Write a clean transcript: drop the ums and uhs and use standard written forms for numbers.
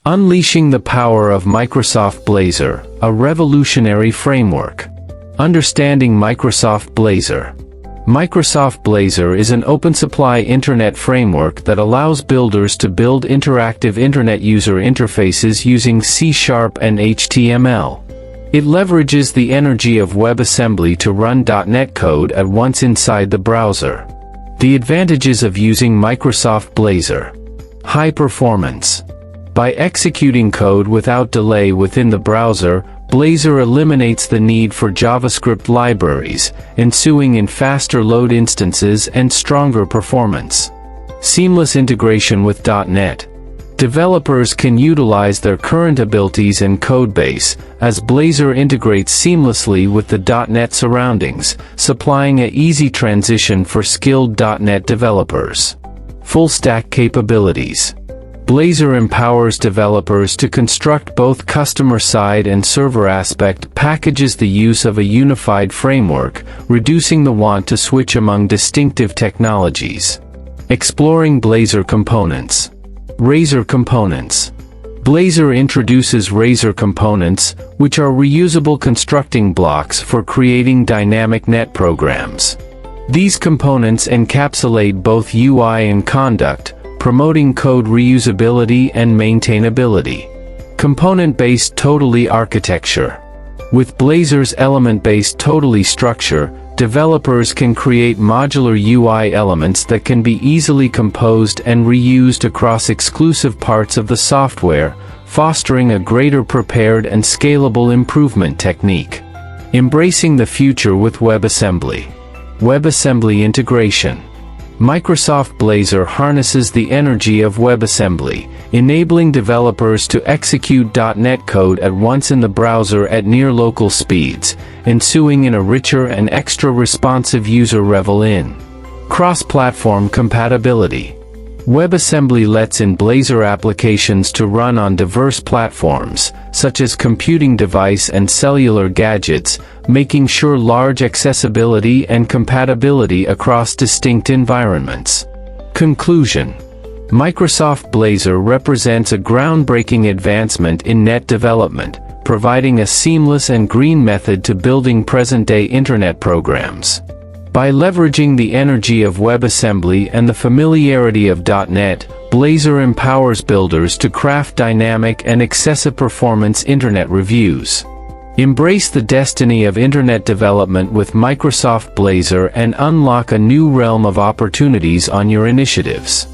Unleashing the power of Microsoft Blazor, a revolutionary framework. Understanding Microsoft Blazor. Microsoft Blazor is an open-supply internet framework that allows builders to build interactive internet user interfaces using C# and HTML. It leverages the energy of WebAssembly to run .NET code at once inside the browser. The advantages of using Microsoft Blazor. High performance. By executing code without delay within the browser, Blazor eliminates the need for JavaScript libraries, ensuing in faster load instances and stronger performance. Seamless integration with .NET. Developers can utilize their current abilities and codebase, as Blazor integrates seamlessly with the .NET surroundings, supplying an easy transition for skilled .NET developers. Full-stack capabilities. Blazor empowers developers to construct both customer-side and server aspect packages, the use of a unified framework, reducing the want to switch among distinctive technologies. Exploring Blazor components. Razor components. Blazor introduces Razor components, which are reusable constructing blocks for creating dynamic net programs. These components encapsulate both UI and conduct, promoting code reusability and maintainability. Component-based totally architecture. With Blazor's element-based totally structure, developers can create modular UI elements that can be easily composed and reused across exclusive parts of the software, fostering a greater prepared and scalable improvement technique. Embracing the future with WebAssembly. WebAssembly integration. Microsoft Blazor harnesses the energy of WebAssembly, enabling developers to execute .NET code at once in the browser at near local speeds, ensuing in a richer and extra responsive user level in. Cross-platform compatibility. WebAssembly lets in Blazor applications to run on diverse platforms, such as computing device and cellular gadgets, making sure large accessibility and compatibility across distinct environments. Conclusion. Microsoft Blazor represents a groundbreaking advancement in net development, providing a seamless and green method to building present-day internet programs. By leveraging the energy of WebAssembly and the familiarity of .NET, Blazor empowers builders to craft dynamic and excessive performance internet reviews. Embrace the destiny of internet development with Microsoft Blazor and unlock a new realm of opportunities on your initiatives.